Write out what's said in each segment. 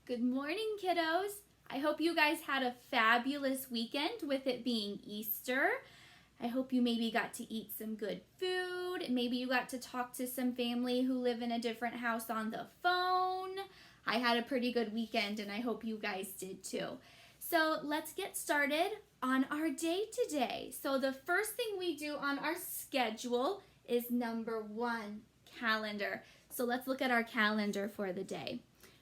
Good morning, kiddos. I hope you guys had a fabulous weekend with it being Easter. I hope you maybe got to eat some good food. Maybe you got to talk to some family who live in a different house on the phone. I had a pretty good weekend and I hope you guys did too. So let's get started on our day today. So the first thing we do on our schedule is number 1, calendar. So let's look at our calendar for the day.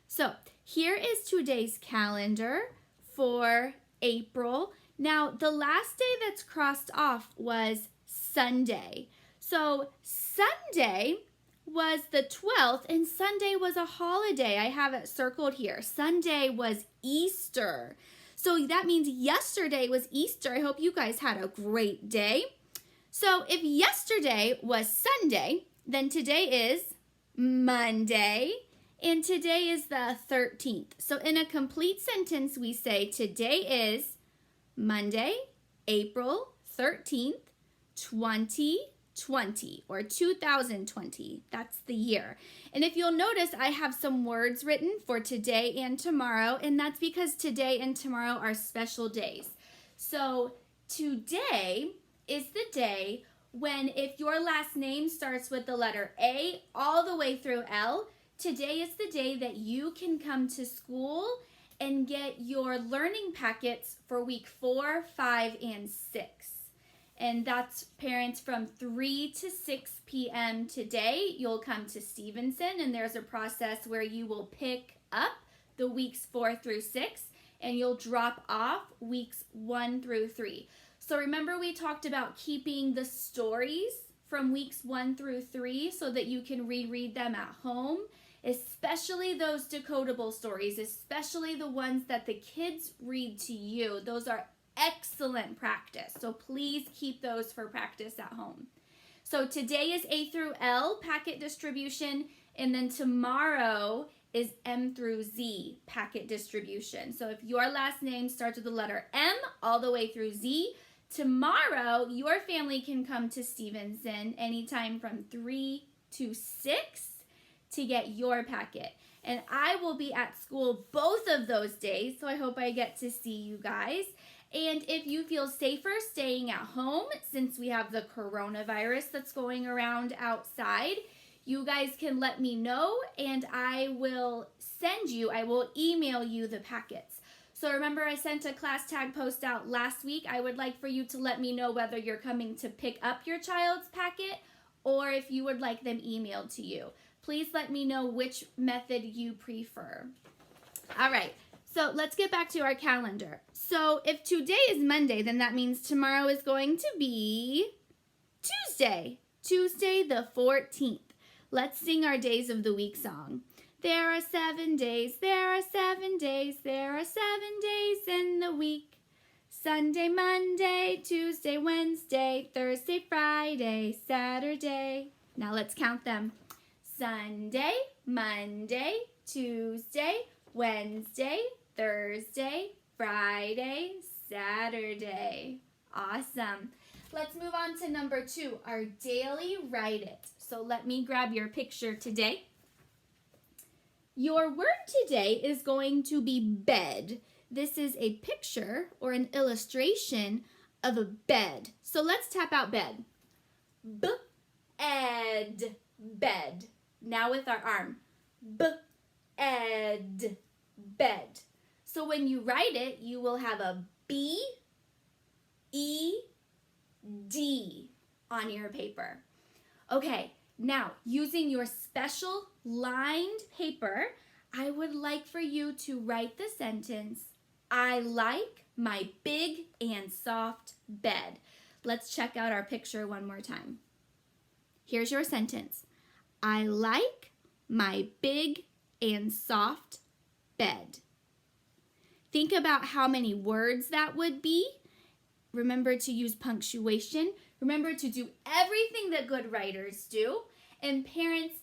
So here is today's calendar for April. Now, the last day that's crossed off was Sunday. So Sunday was the 12th and Sunday was a holiday. I have it circled here. Sunday was Easter. So that means yesterday was Easter. I hope you guys had a great day. So if yesterday was Sunday, then today is Monday. And today is the 13th. So in a complete sentence, we say today is Monday, April 13th, 2020 or 2020. That's the year. And if you'll notice, I have some words written for today and tomorrow, and that's because today and tomorrow are special days. So today is the day when if your last name starts with the letter A all the way through L, today is the day that you can come to school and get your learning packets for week 4, 5, and 6. And that's parents from 3 to 6 p.m. today. You'll come to Stevenson and there's a process where you will pick up the weeks 4 through 6 and you'll drop off weeks 1 through 3. So remember we talked about keeping the stories from weeks 1 through 3 so that you can reread them at home. Especially those decodable stories, especially the ones that the kids read to you. Those are excellent practice. So please keep those for practice at home. So today is A through L packet distribution, and then tomorrow is M through Z packet distribution. So if your last name starts with the letter M all the way through Z, tomorrow your family can come to Stevenson anytime from 3 to 6 to get your packet. And I will be at school both of those days, so I hope I get to see you guys. And if you feel safer staying at home, since we have the coronavirus that's going around outside, you guys can let me know and I will email you the packets. So remember I sent a class tag post out last week. I would like for you to let me know whether you're coming to pick up your child's packet or if you would like them emailed to you. Please let me know which method you prefer. All right, so let's get back to our calendar. So if today is Monday, then that means tomorrow is going to be Tuesday the 14th. Let's sing our Days of the Week song. There are 7 days, there are 7 days, there are 7 days in the week. Sunday, Monday, Tuesday, Wednesday, Thursday, Friday, Saturday. Now let's count them. Sunday, Monday, Tuesday, Wednesday, Thursday, Friday, Saturday. Awesome. Let's move on to number 2, our daily write it. So let me grab your picture today. Your word today is going to be bed. This is a picture or an illustration of a bed. So let's tap out bed. B-ed, bed. Now with our arm, B-ed, bed. So when you write it, you will have a B-E-D on your paper. Okay, now using your special lined paper, I would like for you to write the sentence, I like my big and soft bed. Let's check out our picture one more time. Here's your sentence. I like my big and soft bed. Think about how many words that would be. Remember to use punctuation. Remember to do everything that good writers do. And parents,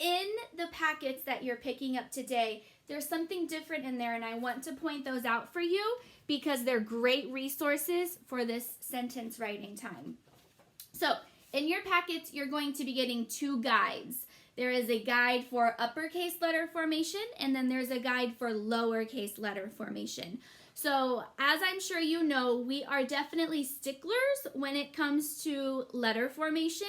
in the packets that you're picking up today, there's something different in there, and I want to point those out for you because they're great resources for this sentence writing time. So, in your packets, you're going to be getting 2 guides. There is a guide for uppercase letter formation, and then there's a guide for lowercase letter formation. So as I'm sure you know, we are definitely sticklers when it comes to letter formation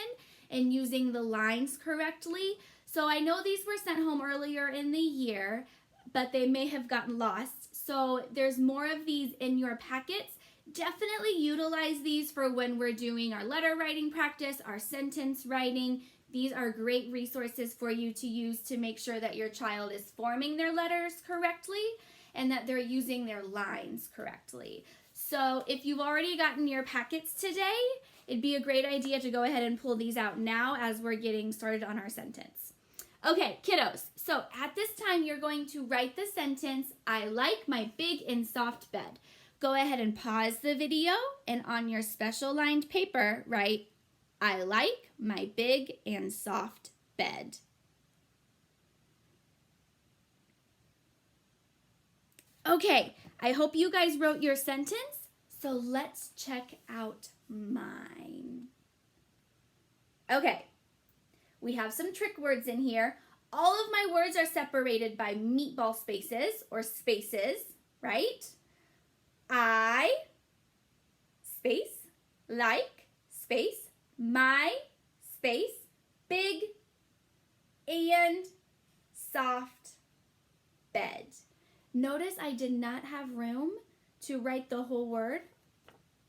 and using the lines correctly. So I know these were sent home earlier in the year, but they may have gotten lost. So there's more of these in your packets. Definitely utilize these for when we're doing our letter writing practice, our sentence writing. These are great resources for you to use to make sure that your child is forming their letters correctly and that they're using their lines correctly. So if you've already gotten your packets today, it'd be a great idea to go ahead and pull these out now as we're getting started on our sentence. Okay, kiddos, so at this time you're going to write the sentence, I like my big and soft bed. Go ahead and pause the video and on your special lined paper, write, I like my big and soft bed. Okay, I hope you guys wrote your sentence, so let's check out mine. Okay, we have some trick words in here. All of my words are separated by meatball spaces or spaces, right? I, space, like, space, my, space, big, and soft bed. Notice I did not have room to write the whole word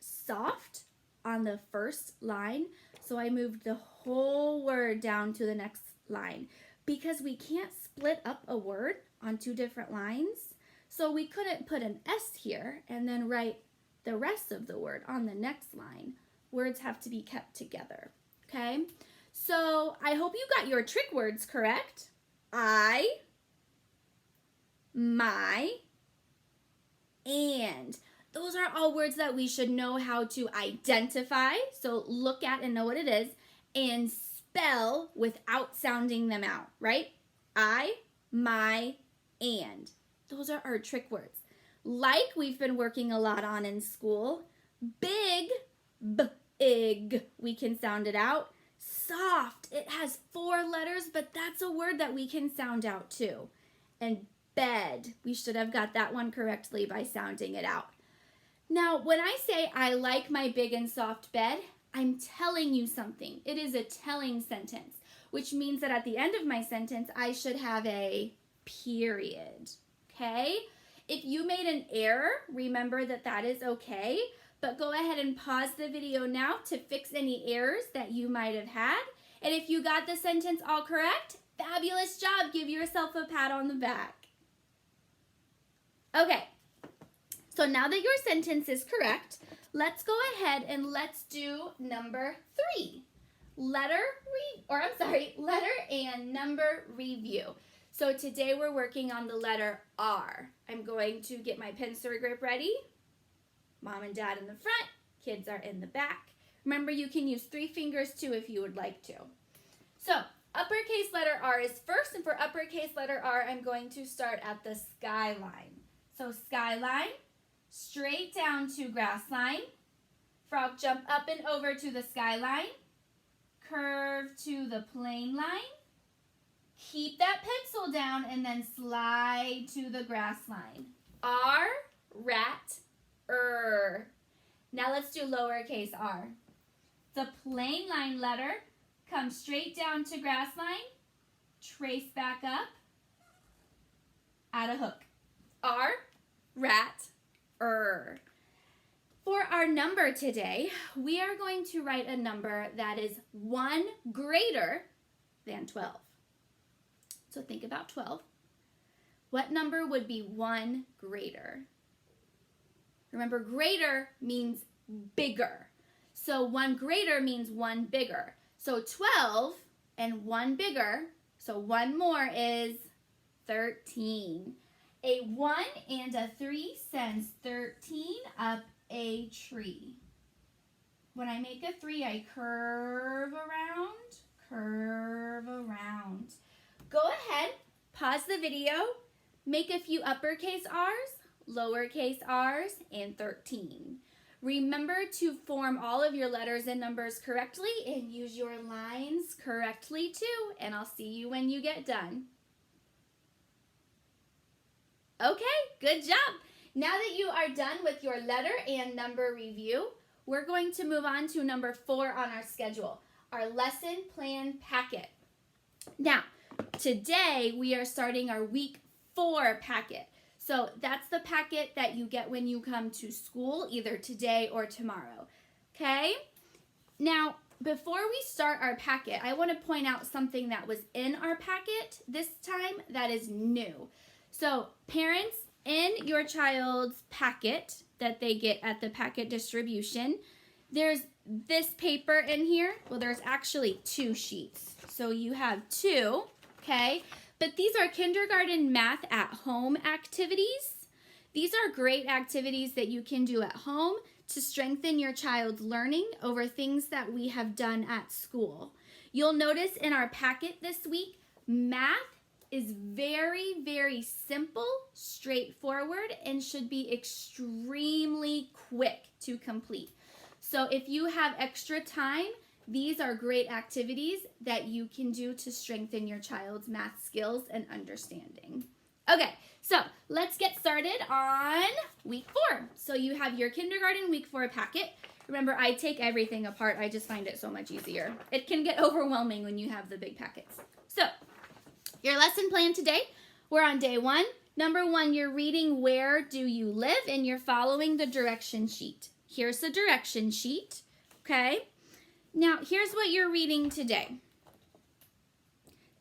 soft on the first line, so I moved the whole word down to the next line because we can't split up a word on two different lines, so we couldn't put an S here and then write the rest of the word on the next line. Words have to be kept together, okay? So I hope you got your trick words correct. I, my, and. Those are all words that we should know how to identify, so look at and know what it is, and spell without sounding them out, right? I, my, and. Those are our trick words. Like we've been working a lot on in school. Big, big, we can sound it out. Soft, it has 4 letters, but that's a word that we can sound out too. And bed, we should have got that one correctly by sounding it out. Now, when I say I like my big and soft bed, I'm telling you something. It is a telling sentence, which means that at the end of my sentence, I should have a period, okay? If you made an error, remember that that is okay, but go ahead and pause the video now to fix any errors that you might have had. And if you got the sentence all correct, fabulous job. Give yourself a pat on the back. Okay. So now that your sentence is correct, let's go ahead and let's do number 3. Letter and number review. So today we're working on the letter R. I'm going to get my pencil grip ready. Mom and Dad in the front, kids are in the back. Remember, you can use 3 fingers too if you would like to. So uppercase letter R is first, and for uppercase letter R, I'm going to start at the skyline. So skyline. Straight down to grass line, frog jump up and over to the skyline, curve to the plane line, keep that pencil down and then slide to the grass line. R, rat, Now let's do lowercase r. The plain line letter comes straight down to grass line, trace back up, add a hook. R, rat, For our number today, we are going to write a number that is 1 greater than 12. So think about 12. What number would be 1 greater? Remember, greater means bigger. So 1 greater means 1 bigger. So 12 and 1 bigger, so 1 more is 13. A 1 and a 3 sends 13 up a tree. When I make a 3, I curve around. Go ahead, pause the video, make a few uppercase R's, lowercase r's, and 13. Remember to form all of your letters and numbers correctly and use your lines correctly too. And I'll see you when you get done. Okay, good job. Now that you are done with your letter and number review, we're going to move on to number 4 on our schedule, our lesson plan packet. Now, today we are starting our week 4 packet. So that's the packet that you get when you come to school, either today or tomorrow. Okay? Now, before we start our packet, I want to point out something that was in our packet this time that is new. So, parents, in your child's packet that they get at the packet distribution, there's this paper in here. Well, there's actually 2 sheets. So you have 2, okay? But these are kindergarten math at home activities. These are great activities that you can do at home to strengthen your child's learning over things that we have done at school. You'll notice in our packet this week, math is very, very simple, straightforward, and should be extremely quick to complete. So if you have extra time, these are great activities that you can do to strengthen your child's math skills and understanding. Okay, so let's get started on week 4. So you have your kindergarten week 4 packet. Remember, I take everything apart. I just find it so much easier. It can get overwhelming when you have the big packets. So your lesson plan today, we're on day 1. Number 1, you're reading Where Do You Live? And you're following the direction sheet. Here's the direction sheet, okay? Now, here's what you're reading today.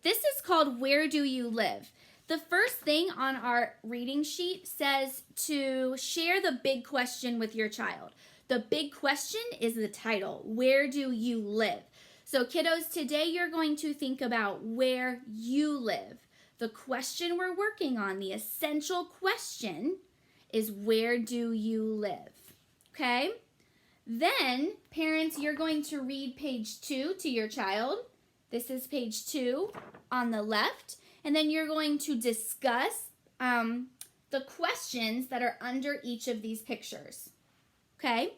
This is called Where Do You Live? The first thing on our reading sheet says to share the big question with your child. The big question is the title, Where Do You Live? So kiddos, today you're going to think about where you live. The question we're working on, the essential question, is where do you live? Okay? Then, parents, you're going to read page 2 to your child. This is page 2 on the left. And then you're going to discuss the questions that are under each of these pictures. Okay?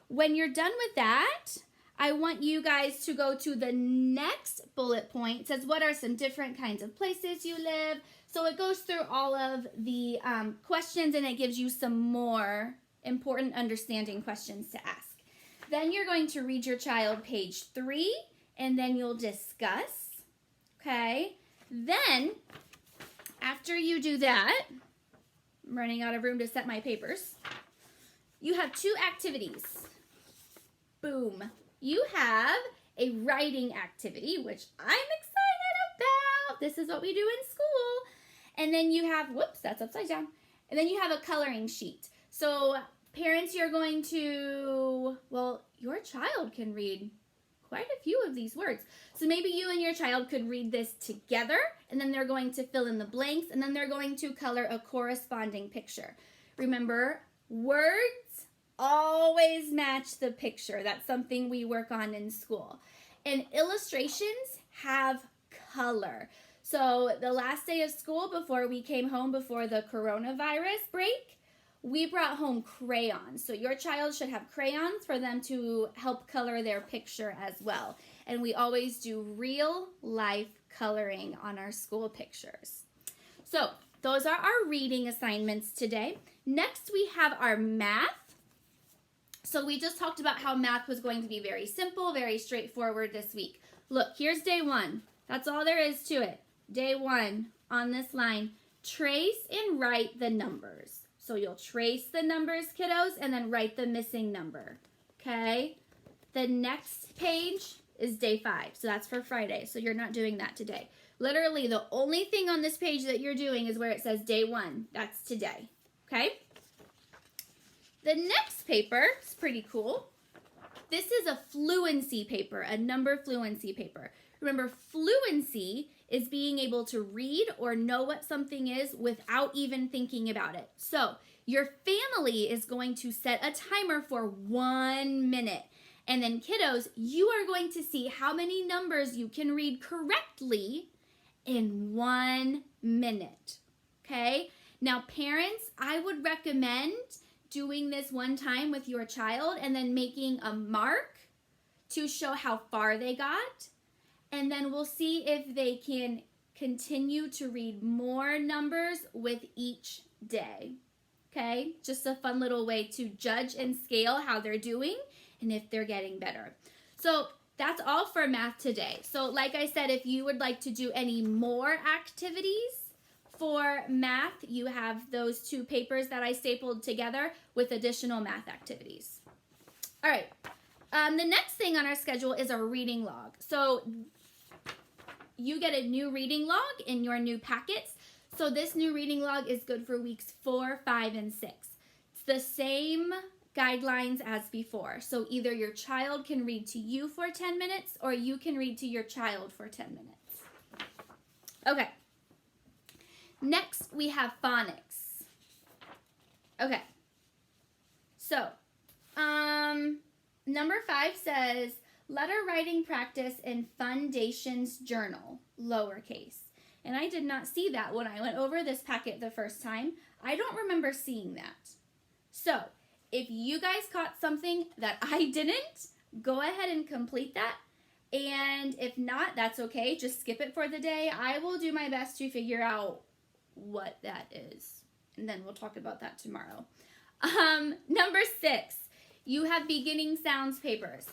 When you're done with that, I want you guys to go to the next bullet point. It says, what are some different kinds of places you live? So it goes through all of the questions and it gives you some more important understanding questions to ask. Then you're going to read your child page 3 and then you'll discuss. Okay? Then, after you do that, I'm running out of room to set my papers. You have 2 activities. Boom. You have a writing activity, which I'm excited about. This is what we do in school. And then you have, whoops, that's upside down. And then you have a coloring sheet. So parents, you're going to, well, your child can read quite a few of these words. So maybe you and your child could read this together, and then they're going to fill in the blanks, and then they're going to color a corresponding picture. Remember, words always match the picture. That's something we work on in school. And illustrations have color. So the last day of school before we came home before the coronavirus break, we brought home crayons. So your child should have crayons for them to help color their picture as well. And we always do real life coloring on our school pictures. So those are our reading assignments today. Next we have our math. So we just talked about how math was going to be very simple, very straightforward this week. Look, here's day 1. That's all there is to it. Day 1 on this line, trace and write the numbers. So you'll trace the numbers, kiddos, and then write the missing number, okay? The next page is day 5, so that's for Friday, so you're not doing that today. Literally, the only thing on this page that you're doing is where it says day 1. That's today, okay? The next paper is pretty cool. This is a fluency paper, a number fluency paper. Remember, fluency is being able to read or know what something is without even thinking about it. So your family is going to set a timer for 1 minute. And then kiddos, you are going to see how many numbers you can read correctly in 1 minute. Okay? Now parents, I would recommend doing this one time with your child and then making a mark to show how far they got. And then we'll see if they can continue to read more numbers with each day. Okay, just a fun little way to judge and scale how they're doing and if they're getting better. So that's all for math today. So like I said, if you would like to do any more activities for math, you have those 2 papers that I stapled together with additional math activities. All right, the next thing on our schedule is a reading log. So you get a new reading log in your new packets. So this new reading log is good for weeks 4, 5, and 6. It's the same guidelines as before. So either your child can read to you for 10 minutes or you can read to your child for 10 minutes. Okay. Next, we have phonics. Okay. So, number 5 says, letter writing practice in Foundations Journal, lowercase. And I did not see that when I went over this packet the first time. I don't remember seeing that. So, if you guys caught something that I didn't, go ahead and complete that. And if not, that's okay. Just skip it for the day. I will do my best to figure out what that is. And then we'll talk about that tomorrow. Number 6, you have beginning sounds papers.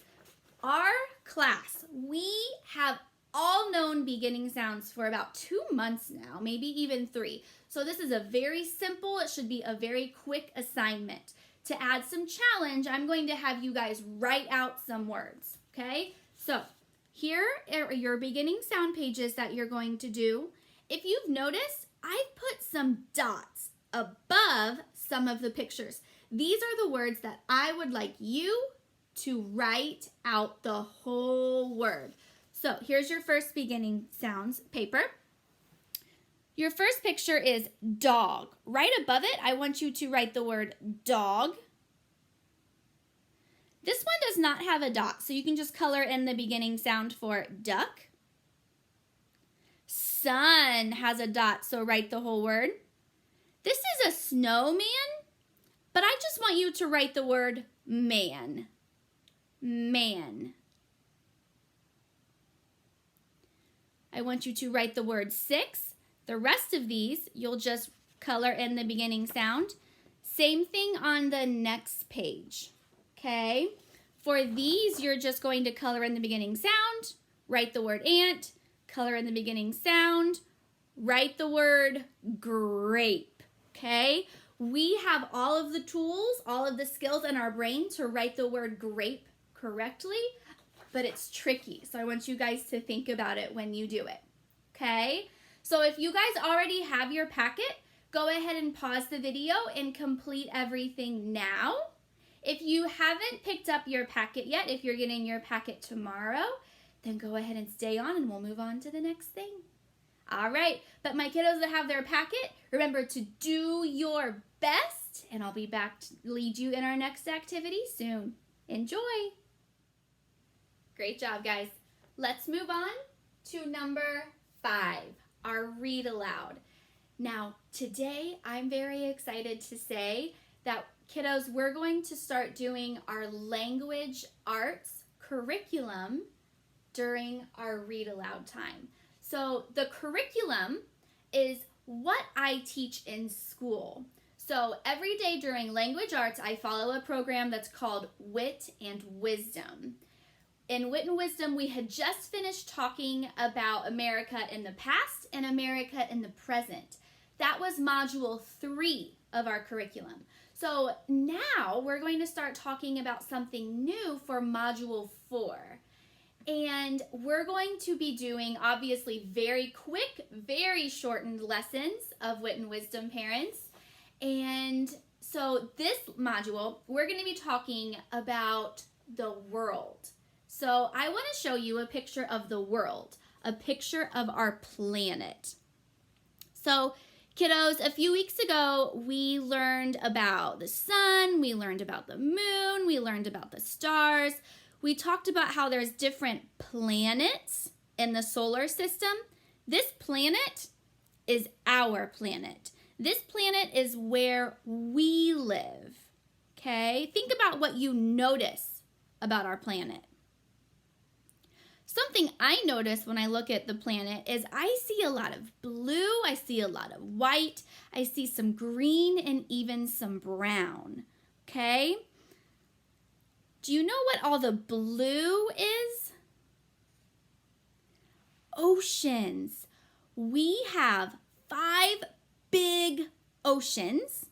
Our class, we have all known beginning sounds for about 2 months now, maybe even 3. So this is a very simple, it should be a very quick assignment. To add some challenge, I'm going to have you guys write out some words, okay? So here are your beginning sound pages that you're going to do. If you've noticed, I've put some dots above some of the pictures. These are the words that I would like you to write out the whole word. So here's your first beginning sounds paper. Your first picture is dog. Right above it, I want you to write the word dog. This one does not have a dot, so you can just color in the beginning sound for duck. Sun has a dot, so write the whole word. This is a snowman, but I just want you to write the word man. Man. I want you to write the word 6. The rest of these, you'll just color in the beginning sound. Same thing on the next page, okay? For these, you're just going to color in the beginning sound, write the word ant, color in the beginning sound, write the word grape, okay? We have all of the tools, all of the skills in our brain to write the word grape correctly, but it's tricky. So I want you guys to think about it when you do it, okay? So if you guys already have your packet, go ahead and pause the video and complete everything now. If you haven't picked up your packet yet, if you're getting your packet tomorrow, then go ahead and stay on and we'll move on to the next thing. All right, but my kiddos that have their packet, remember to do your best, and I'll be back to lead you in our next activity soon. Enjoy. Great job, guys. Let's move on to number 5, our read aloud. Now, today I'm very excited to say that, kiddos, we're going to start doing our language arts curriculum during our read aloud time. So the curriculum is what I teach in school. So every day during language arts, I follow a program that's called Wit and Wisdom. In Wit and Wisdom, we had just finished talking about America in the past and America in the present. That was module 3 of our curriculum. So now we're going to start talking about something new for module 4. And we're going to be doing, obviously, very quick, very shortened lessons of Wit and Wisdom, parents. And so this module, we're going to be talking about the world. So I want to show you a picture of the world, a picture of our planet. So kiddos, a few weeks ago, we learned about the sun, we learned about the moon, we learned about the stars. We talked about how there's different planets in the solar system. This planet is our planet. This planet is where we live, Okay? Think about what you notice about our planet. Something I notice when I look at the planet is I see a lot of blue, I see a lot of white, I see some green and even some brown. Okay? Do you know what all the blue is? Oceans. We have 5 big oceans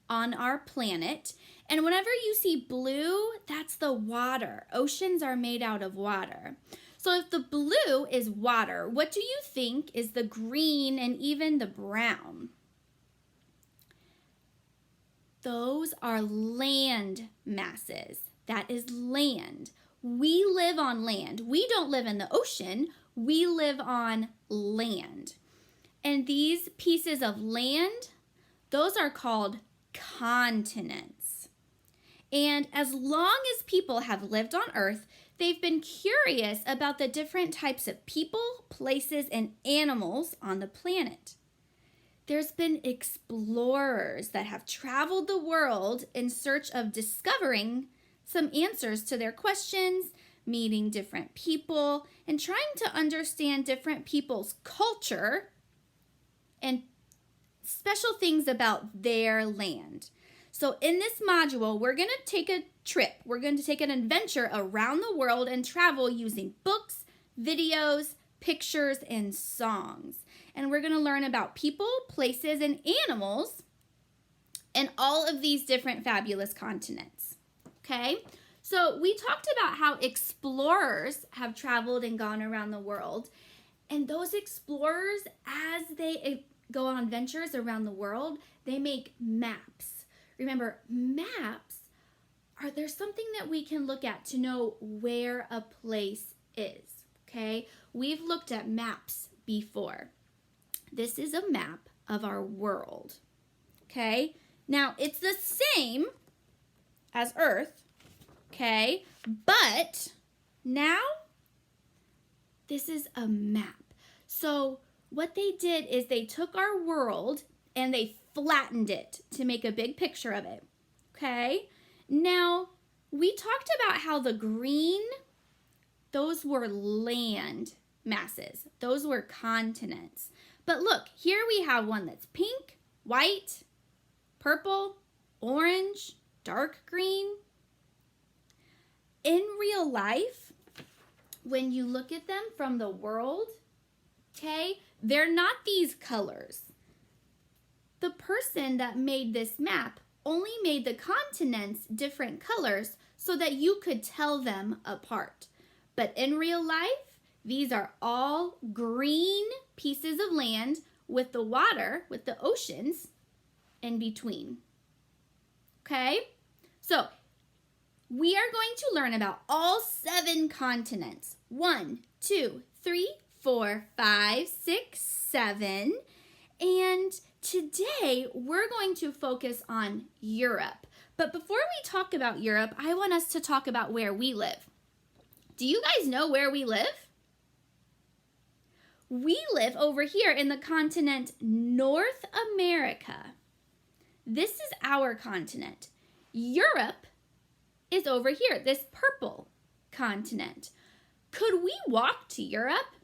on our planet. And whenever you see blue, that's the water. Oceans are made out of water. So if the blue is water, what do you think is the green and even the brown? Those are land masses. That is land. We live on land. We don't live in the ocean. We live on land. And these pieces of land, those are called continents. And as long as people have lived on Earth, they've been curious about the different types of people, places, and animals on the planet. There's been explorers that have traveled the world in search of discovering some answers to their questions, meeting different people, and trying to understand different people's culture and special things about their land. So in this module, we're going to take a trip. We're going to take an adventure around the world and travel using books, videos, pictures, and songs. And we're going to learn about people, places, and animals in all of these different fabulous continents. Okay? So we talked about how explorers have traveled and gone around the world. And those explorers, as they go on adventures around the world, they make maps. Remember, maps there's something that we can look at to know where a place is, okay? We've looked at maps before. This is a map of our world, okay? Now, it's the same as Earth, okay? But now, this is a map. So what they did is they took our world and they flattened it to make a big picture of it, okay? Now, we talked about how the green, those were land masses. Those were continents. But look, here we have one that's pink, white, purple, orange, dark green. In real life, when you look at them from the world, okay, they're not these colors. The person that made this map only made the continents different colors so that you could tell them apart. But in real life, these are all green pieces of land with the water, with the oceans in between. Okay? So, we are going to learn about all 7 continents. 1, 2, 3, 4, 5, 6, 7. And today, we're going to focus on Europe. But before we talk about Europe, I want us to talk about where we live. Do you guys know where we live? We live over here in the continent North America. This is our continent. Europe is over here, this purple continent. Could we walk to Europe?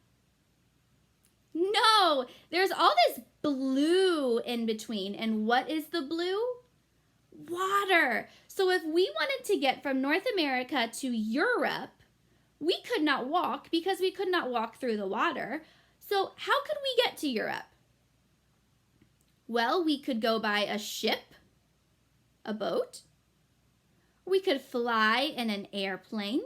No, there's all this blue in between. And what is the blue? Water. So if we wanted to get from North America to Europe, we could not walk because we could not walk through the water. So how could we get to Europe? Well, we could go by a ship, a boat. We could fly in an airplane.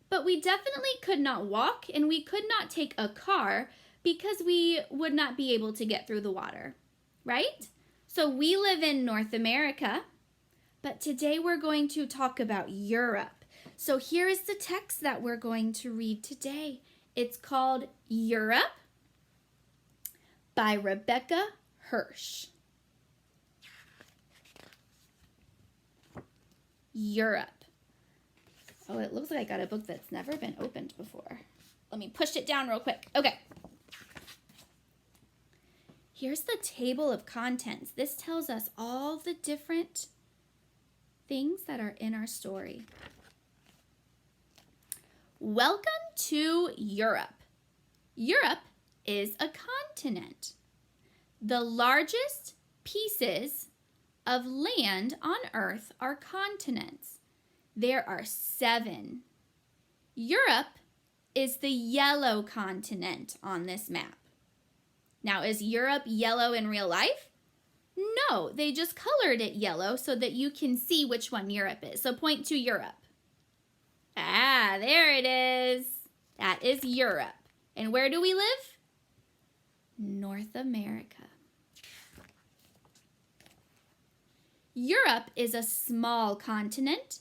But we definitely could not walk, and we could not take a car because we would not be able to get through the water, right? So we live in North America, but today we're going to talk about Europe. So here is the text that we're going to read today. It's called Europe by Rebecca Hirsch. Europe. Oh, it looks like I got a book that's never been opened before. Let me push it down real quick. Okay. Here's the table of contents. This tells us all the different things that are in our story. Welcome to Europe. Europe is a continent. The largest pieces of land on Earth are continents. There are 7. Europe is the yellow continent on this map. Now, is Europe yellow in real life? No, they just colored it yellow so that you can see which one Europe is. So point to Europe. Ah, there it is. That is Europe. And where do we live? North America. Europe is a small continent,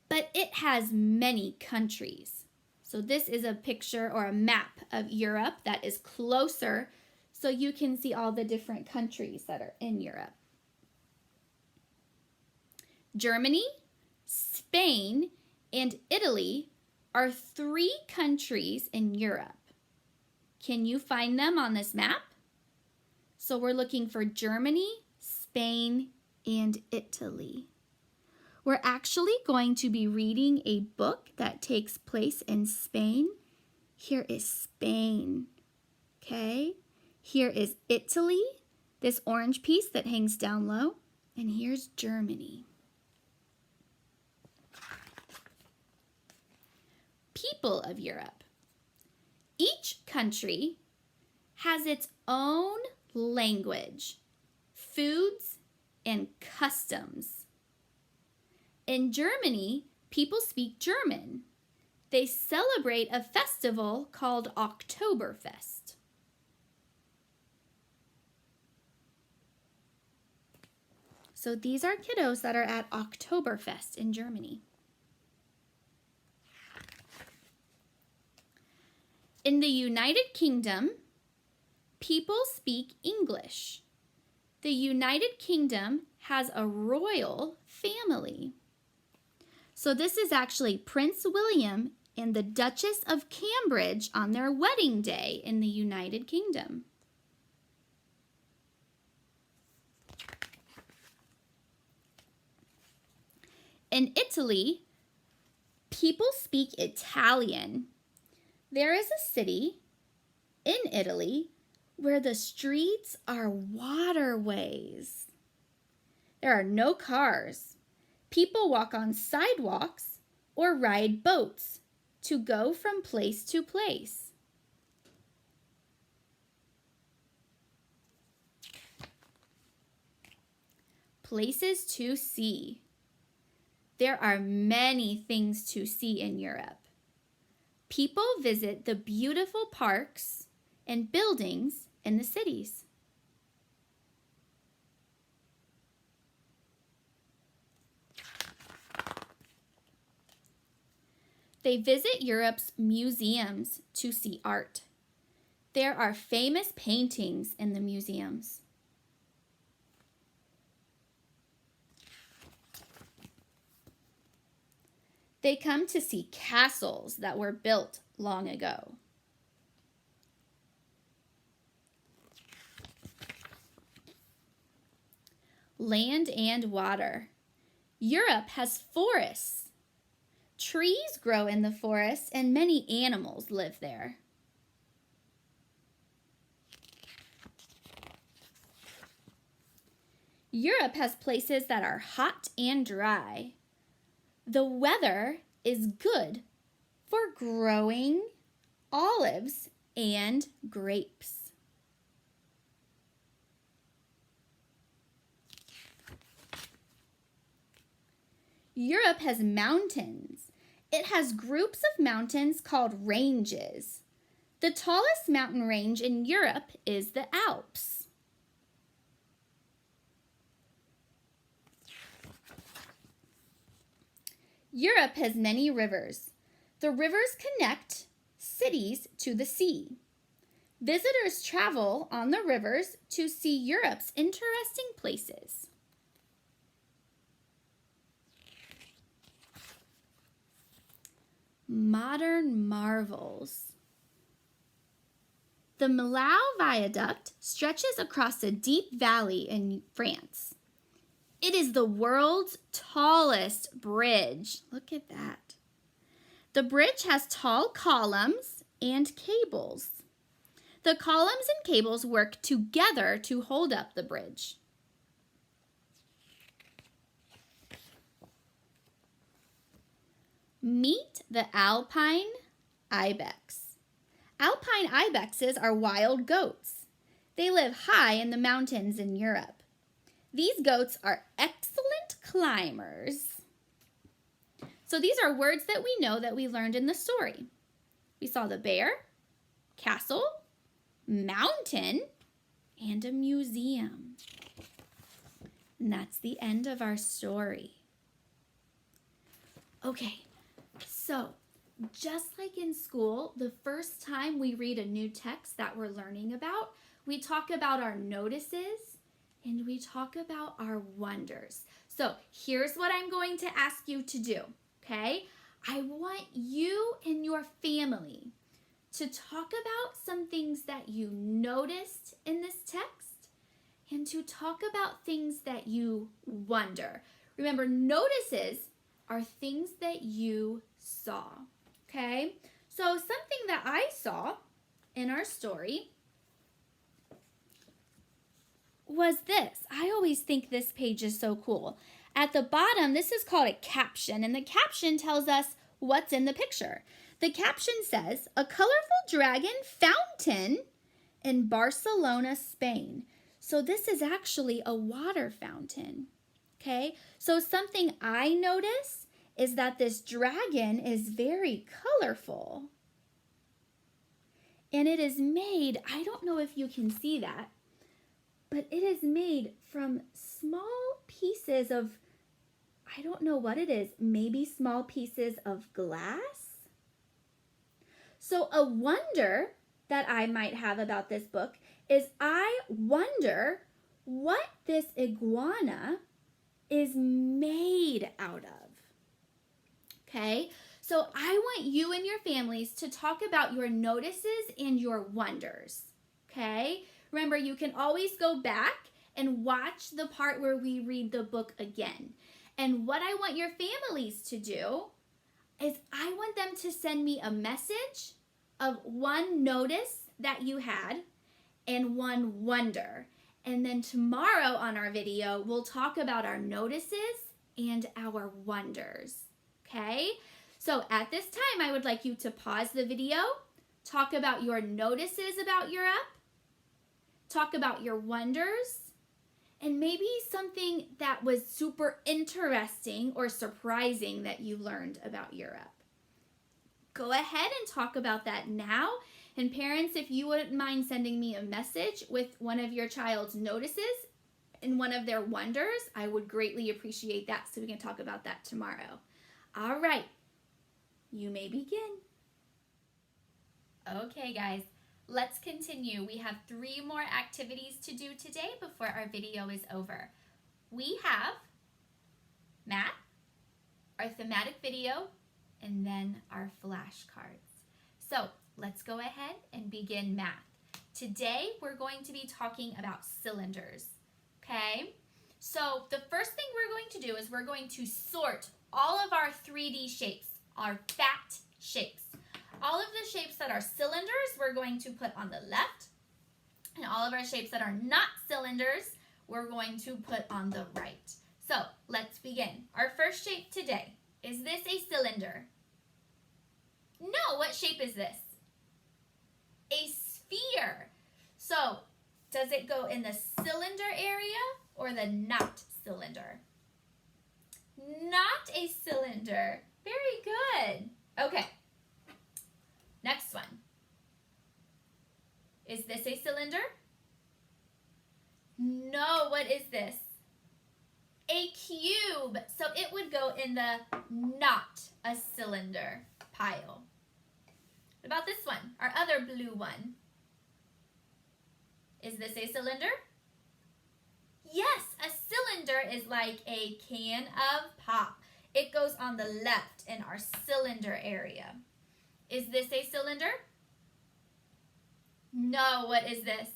but it has many countries. So this is a picture or a map of Europe that is closer so you can see all the different countries that are in Europe. Germany, Spain, and Italy are 3 countries in Europe. Can you find them on this map? So we're looking for Germany, Spain, and Italy. We're actually going to be reading a book that takes place in Spain. Here is Spain, okay? Here is Italy, this orange piece that hangs down low, and here's Germany. People of Europe. Each country has its own language, foods, and customs. In Germany, people speak German. They celebrate a festival called Oktoberfest. So these are kiddos that are at Oktoberfest in Germany. In the United Kingdom, people speak English. The United Kingdom has a royal family. So this is actually Prince William and the Duchess of Cambridge on their wedding day in the United Kingdom. In Italy, people speak Italian. There is a city in Italy where the streets are waterways. There are no cars. People walk on sidewalks or ride boats to go from place to place. Places to see. There are many things to see in Europe. People visit the beautiful parks and buildings in the cities. They visit Europe's museums to see art. There are famous paintings in the museums. They come to see castles that were built long ago. Land and water. Europe has forests. Trees grow in the forests and many animals live there. Europe has places that are hot and dry. The weather is good for growing olives and grapes. Europe has mountains. It has groups of mountains called ranges. The tallest mountain range in Europe is the Alps. Europe has many rivers. The rivers connect cities to the sea. Visitors travel on the rivers to see Europe's interesting places. Modern marvels. The Millau Viaduct stretches across a deep valley in France. It is the world's tallest bridge. Look at that. The bridge has tall columns and cables. The columns and cables work together to hold up the bridge. Meet the alpine ibex. Alpine ibexes are wild goats. They live high in the mountains in Europe. These goats are excellent climbers. So these are words that we know that we learned in the story. We saw the bear, castle, mountain, and a museum. And that's the end of our story. Okay, so just like in school, the first time we read a new text that we're learning about, we talk about our notices and we talk about our wonders. So here's what I'm going to ask you to do, okay? I want you and your family to talk about some things that you noticed in this text and to talk about things that you wonder. Remember, notices are things that you saw, okay? So something that I saw in our story was this. I always think this page is so cool. At the bottom, this is called a caption, and the caption tells us what's in the picture. The caption says, a colorful dragon fountain in Barcelona, Spain. So this is actually a water fountain, okay? So something I notice is that this dragon is very colorful. And it is made, I don't know if you can see that, but it is made from small pieces of, I don't know what it is, maybe small pieces of glass. So a wonder that I might have about this book is I wonder what this iguana is made out of. Okay, so I want you and your families to talk about your notices and your wonders. Okay, remember you can always go back and watch the part where we read the book again. And what I want your families to do is I want them to send me a message of one notice that you had and one wonder. And then tomorrow on our video, we'll talk about our notices and our wonders. Okay? So at this time, I would like you to pause the video, talk about your notices about Europe, talk about your wonders, and maybe something that was super interesting or surprising that you learned about Europe. Go ahead and talk about that now. And parents, if you wouldn't mind sending me a message with one of your child's notices and one of their wonders, I would greatly appreciate that so we can talk about that tomorrow. All right, you may begin. Okay, guys, let's continue. We have 3 more activities to do today before our video is over. We have math, our thematic video, and then our flashcards. So let's go ahead and begin math. Today, we're going to be talking about cylinders, okay? So the first thing we're going to do is we're going to sort all of our 3D shapes, our fat shapes. All of the shapes that are cylinders, we're going to put on the left. And all of our shapes that are not cylinders, we're going to put on the right. So let's begin. Our first shape today, is this a cylinder? No, what shape is this? A sphere. So does it go in the cylinder area or the not cylinder? Not a cylinder. Very good. Okay. Next one. Is this a cylinder? No, what is this? A cube. So it would go in the not a cylinder pile. What about this one? Our other blue one. Is this a cylinder? Yes, a cylinder is like a can of pop. It goes on the left in our cylinder area. Is this a cylinder? No, what is this?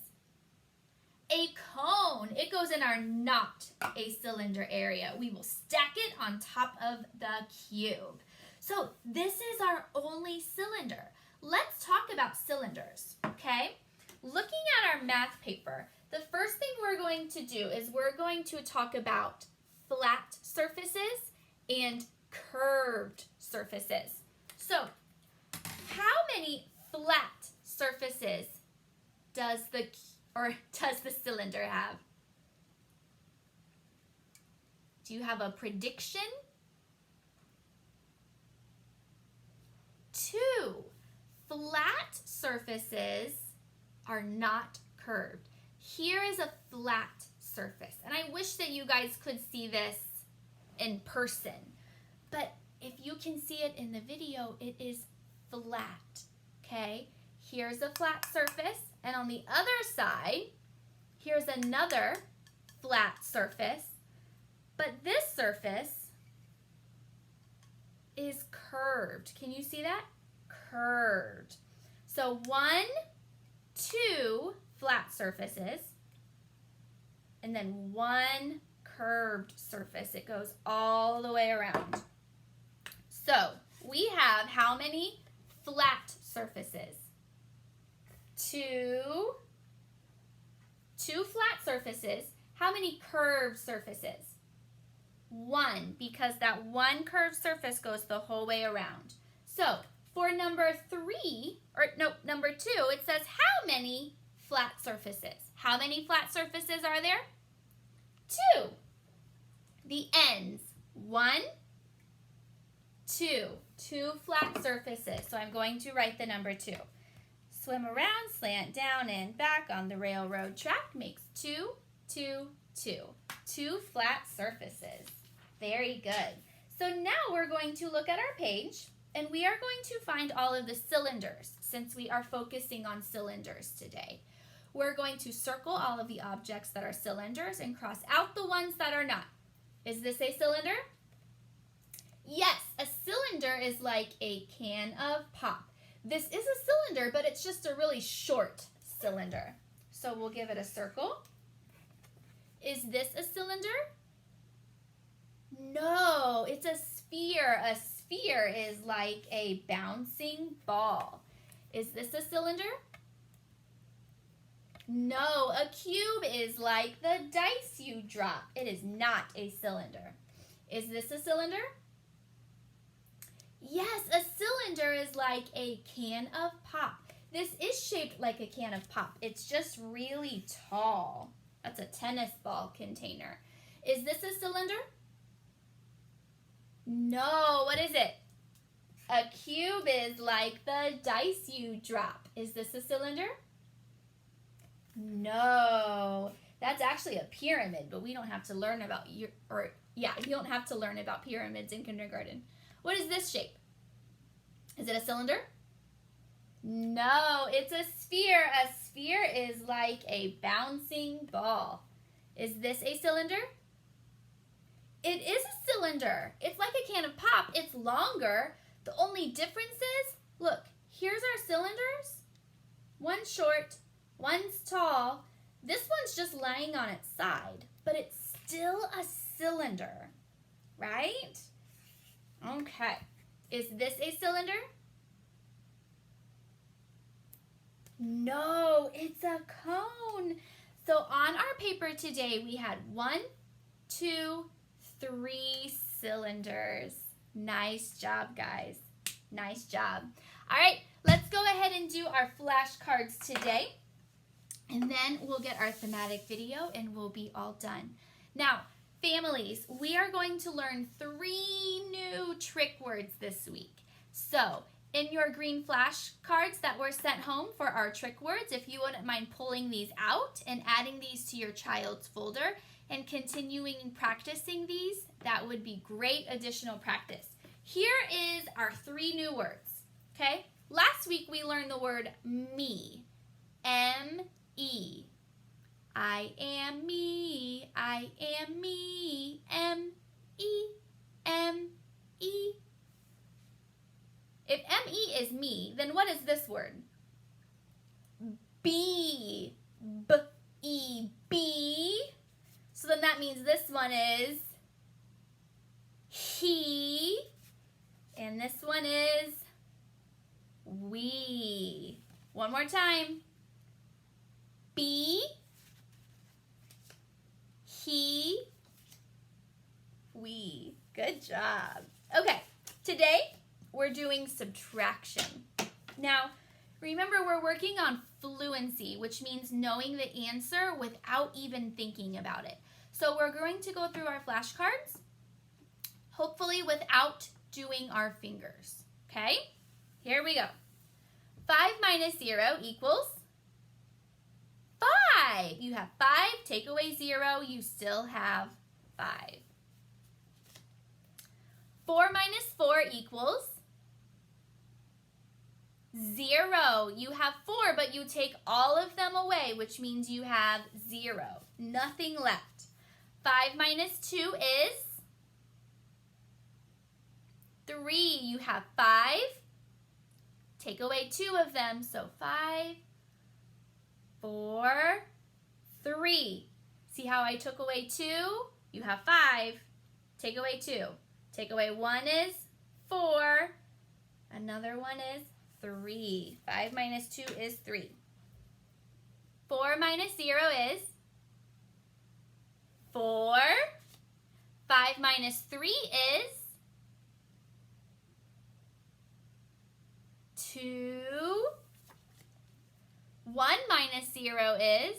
A cone. It goes in our not a cylinder area. We will stack it on top of the cube. So this is our only cylinder. Let's talk about cylinders, okay? Looking at our math paper, the first thing we're going to do is we're going to talk about flat surfaces and curved surfaces. So, how many flat surfaces does the cylinder have? Do you have a prediction? 2. Flat surfaces are not curved. Here is a flat surface, and I wish that you guys could see this in person, but if you can see it in the video, it is flat, okay? Here's a flat surface, and on the other side, here's another flat surface, but this surface is curved. Can you see that? Curved. So 1, 2 flat surfaces, and then 1 curved surface. It goes all the way around. So we have how many flat surfaces? 2 flat surfaces. How many curved surfaces? 1, because that 1 curved surface goes the whole way around. So for number 2, it says how many flat surfaces? How many flat surfaces are there? 2. The ends, 1, 2. 2 flat surfaces. So I'm going to write the number 2. Swim around, slant down and back on the railroad track makes 2, 2, 2. 2 flat surfaces. Very good. So now we're going to look at our page, and we are going to find all of the cylinders since we are focusing on cylinders today. We're going to circle all of the objects that are cylinders and cross out the ones that are not. Is this a cylinder? Yes, a cylinder is like a can of pop. This is a cylinder, but it's just a really short cylinder. So we'll give it a circle. Is this a cylinder? No, it's a sphere. A sphere is like a bouncing ball. Is this a cylinder? No, a cube is like the dice you drop. It is not a cylinder. Is this a cylinder? Yes, a cylinder is like a can of pop. This is shaped like a can of pop. It's just really tall. That's a tennis ball container. Is this a cylinder? No, what is it? A cube is like the dice you drop. Is this a cylinder? No, that's actually a pyramid, but we don't have to learn about you don't have to learn about pyramids in kindergarten. What is this shape? Is it a cylinder? No, it's a sphere. A sphere is like a bouncing ball. Is this a cylinder? It is a cylinder. It's like a can of pop. It's longer. The only difference is, look, here's our cylinders. One's short, one's tall. This one's just lying on its side, but it's still a cylinder, right? Okay. Is this a cylinder? No, it's a cone. So on our paper today, we had 1, 2, 3 cylinders. Nice job, guys. Nice job. All right, let's go ahead and do our flashcards today. And then we'll get our thematic video and we'll be all done. Now, families, we are going to learn 3 new trick words this week. So, in your green flashcards that were sent home for our trick words, if you wouldn't mind pulling these out and adding these to your child's folder and continuing practicing these, that would be great additional practice. Here is our 3 new words, okay? Last week we learned the word me, M-E. I am me, I am me, M-E, M-E. If M-E is me, then what is this word? Be, B-E, be. means this one is he, and this one is we. One more time. Be, he, we. Good job. Okay, today we're doing subtraction. Now, remember we're working on fluency, which means knowing the answer without even thinking about it. So we're going to go through our flashcards, hopefully without doing our fingers. Okay, here we go. 5 minus 0 equals 5. You have 5, take away 0, you still have 5. 4 minus 4 equals 0. You have 4, but you take all of them away, which means you have 0. Nothing left. 5 minus 2 is 3. You have 5. Take away 2 of them, so 5, 4, 3. See how I took away 2? You have 5. Take away 2. Take away 1 is 4. Another one is 3. 5 minus 2 is 3. 4 minus 0 is 4. 5 minus 3 is 2. 1 minus 0 is,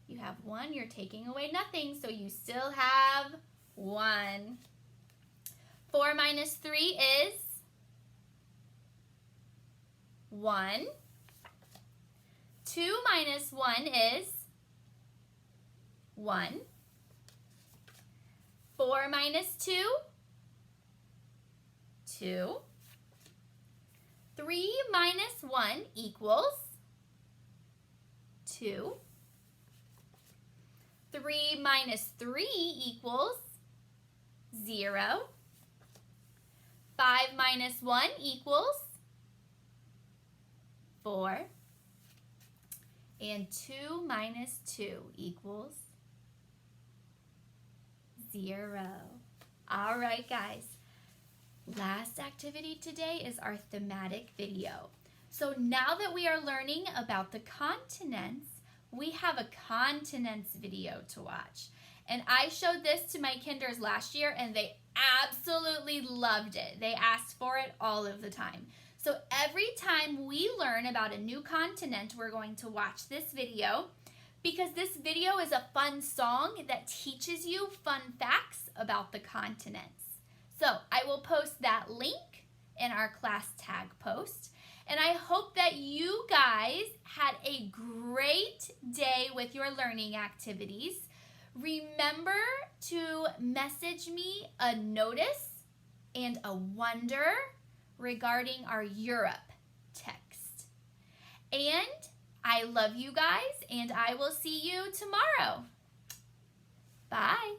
you have 1, you're taking away nothing, so you still have 1. 4 minus 3 is 1. 2 minus 1 is 1. 4 minus 2, 2. 3 minus 1 equals 2. 3 minus 3 equals 0. 5 minus 1 equals 4. And 2 minus 2 equals 0. All right, guys. Last activity today is our thematic video. So now that we are learning about the continents, we have a continents video to watch. And I showed this to my kinders last year and they absolutely loved it. They asked for it all of the time. So every time we learn about a new continent, we're going to watch this video because this video is a fun song that teaches you fun facts about the continents. So I will post that link in our class tag post. And I hope that you guys had a great day with your learning activities. Remember to message me a notice and a wonder regarding our Europe text. And I love you guys, and I will see you tomorrow. Bye.